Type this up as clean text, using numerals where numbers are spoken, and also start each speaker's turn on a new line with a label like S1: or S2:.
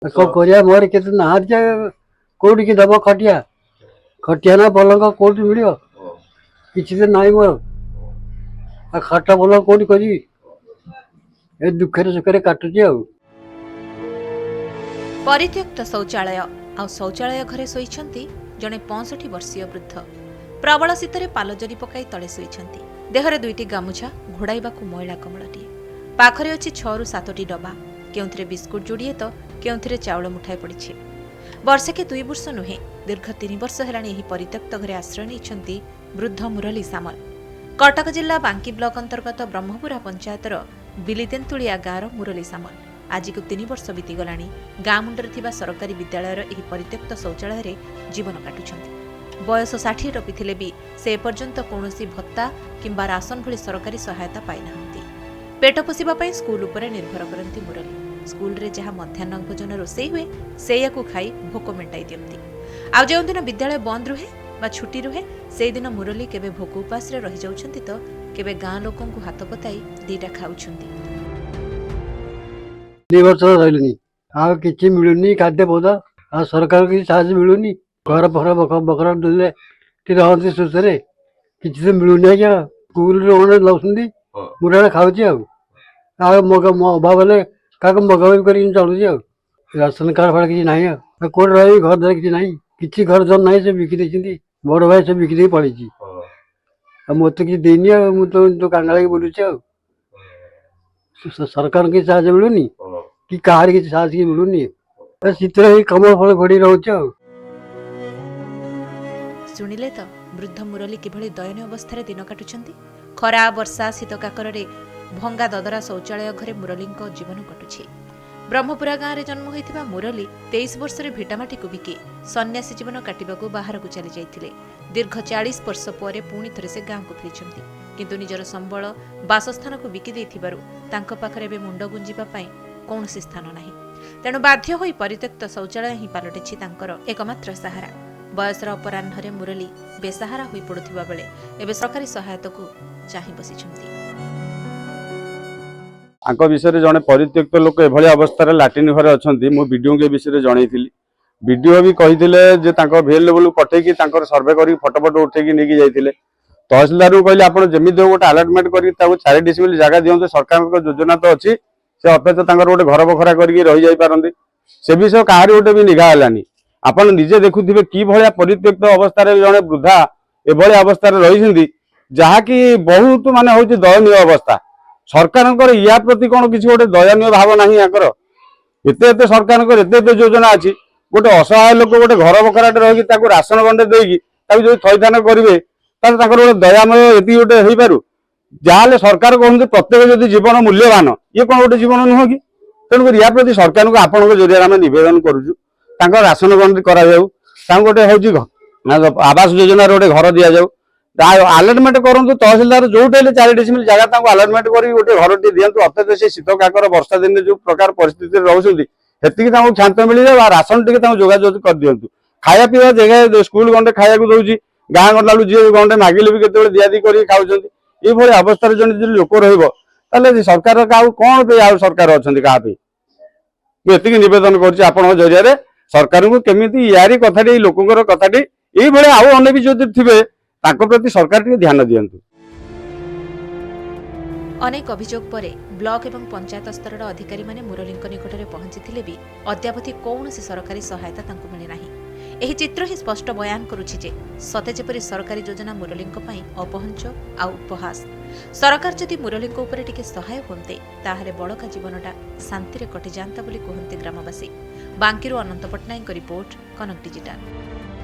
S1: कौन करिया मोर केते नाहार जे कोडी की दबो खटिया खटिया ना पलंग कोडी मिलियो किछि तो नाही मोर आ खटा पलंग कोडी करी ए दुखरे सुखरे काटुची आ
S2: परित्यक्त शौचालय आ शौचालय घरे शोइछंती जणे 65 वर्षीय वृद्ध प्रबल शीतरे पालजरी पकाई तले शोइछंती देहरे दुईटी गामुछा घोड़ाइबाकू मैला कमलटी पाखरे अछि 6 रु 7टी डबा केउंथरे बिस्कुट जोड़िए तो केउंथरे चाउल मुठाई पड़िछि वर्षे के 2 वर्ष नुहे दीर्घ 3 वर्ष हेलाणी एही परित्यक्त घरे आश्रय नेइछंती वृद्ध मुरली सामल कटक जिल्ला बांकी ब्लॉक अंतर्गत ब्रह्मपुरा पंचायतर बिलितेंतुलिया गाँवर मुरली सामल आज को 3 वर्ष बीतीगलाणी गाँ मुंडरे थिबा सरकारी विद्यालयर एही परित्यक्त शौचालय रे जीवन काटुछंती बयस 60 टपिथिले भी से पर्यंत कौनसी भत्ता किंबा राशन भली सरकारी सहायता पाई नाहंती पेट पोषिबा पई स्कूल उपरे निर्भर करंती मुरली स्कूल रे जहाँ मध्याह्न भोजन रोषेई हुए सेयाकू खाई भोक मेंटाई दियंती आ जो दिन विद्यालय बंद रुहे बा छुट्टी रुहे से दिन मुरली केबे भोक उपास रे रहि जाउछंती तो केबे गाँ लोकंकु हाथ पताई दीटा खाउछंती
S1: 2 वर्ष रहिलनी आ किछि मिलुनी खाद्य पदार्थ आ सरकार की साहाय्य मिलुनी घर फर बकरा देले ती रहंती सुसरे किछि तो मिलुनी क्या स्कूल रे ओने लउसंदी मुराले खाउची आ मग अभाव हेले काको मगावी करी चलुची आ राशन कार्ड फाड़ किछि नाही आ कोड रही घर दर किछि नाही किछि घर जन नाही से बिकी देछंती बड़ भाई से बिकी दे पड़ीची आ मते किछि देनी आ मु तो कांगाळी बोलुची आ सरकार की साहाय्य मिलुनी कि काहार की साहाय्य मिलुनी चित्र ही कमल फल घोड़ी रोच
S2: शुणिले तो वृद्ध मुरली किभଳି दयनीय अवस्था दिन काटुछंती खरा वर्षा शीत काकरे भंगा ददरा शौचालय घरे मुरलीको जीवन कटुछि ब्रह्मपुरा गाँव में जन्म होइथिबा मुरली 23 वर्ष रे भिटामाटी को बिके सन्यासी जीवन काटिबाकू बाहर को चली जाइथिले दीर्घ 40 वर्ष पर पुणी थरे से गाँव को फेरिछंती किंतु निजर संबल बासस्थान को बिकी देथिबारु तांको पाखरे बे मुंड गुंजिबा पई कोनोसी स्थान नाही तेणु बाध्य होई परित्यक्त शौचालय ही पालटिछि तांकर एकमात्र सहारा बयसर अपराह्न मुरली बेसहारा होई पड़ुथिबा बेले एबे सरकारी सहायता को चाहि बसिछंती
S3: आंक विषय जड़े परित्यक्त लोक एभली अवस्था लाट्रिन घरे अच्छा मु वीडियो के विषय जनईली वीडियो भी कही भेल लेवल पठेकी सर्वे कर फटो फटो उठेकी नहीं जाते तहसिलदार को कहले आप जमी गोटे आलटमेंट कर 4 डिसिमिल जगह दिखाते सरकार योजना तो अच्छी से अपेक्षा गोटे घर बखरा करके रही जापारती से विषय कहारी गोटे भी निघा है आप निजे देखुवे कि भाया परित्यक्त अवस्था जड़े वृद्धा एभली अवस्था रही जहाँकि बहुत माने हूँ दयनीय अवस्था सरकार या प्रति कौन किसी गोटे दयनीय भाव ना एत सरकार एत योजना अच्छी गोटे असहाय लोक गोटे घर बखराटे रही राशन गंडे देकी जो थैथान करेंगे गोटे दयामय ये गोटे हो पार जहाँ सरकार कहते प्रत्येक जदि जीवन मूल्यवान ये कौन गोटे जीवन नुह कि तेणुक या प्रति सरकार को आपण जरिए आम नवेदन करुचु राशन गंडे करा गोटे हूँ आवास योजना गोटे घर दि जाऊ आलटमेंट करूँ तहसिलदार जो 4 डिसिमिल जगह आलटमेंट कर गोटे घर टे दिखाँ अत्यंत से शीत काकर वर्षा दिन जो प्रकार परिस्थिति रोचे से क्षांत मिल जाए राशन टी जोगाजोग कर दिंतु खाया पीवा जगह स्कूल गंडे खाया दौर गाँ गंडा जी गंडे मागिले भी केत दियादी कर खाऊँ ये अवस्था जो लोक रही सरकार क्या कौन पे आउ सरकार अच्छा क्या ये नवेदन कर जरिए सरकार को केमी यारी कथाटी लोकर कथाटी ये आउ अने भी जो थे प्रति सरकार ध्यान दियंतु
S2: अनेक अभियोग पर ब्लॉक एवं पंचायत स्तर अधिकारी माने मुरली निकट में पहुंची भी अद्यावधि कौन सरकारी सहायता तांको मिली नाही एही चित्र ही स्पष्ट बयान करुछि जे सते जेपरि सरकारी योजना मुरली अपहंच आ उपहास सरकार जदि मुरली उपरे टिके सहाय होते ताहले बड़का जीवनटा शांति रे कटि जानता बोली कहते ग्रामवासी बांकीरू अनंत पट्टनायक रिपोर्ट कनक डिजिटल।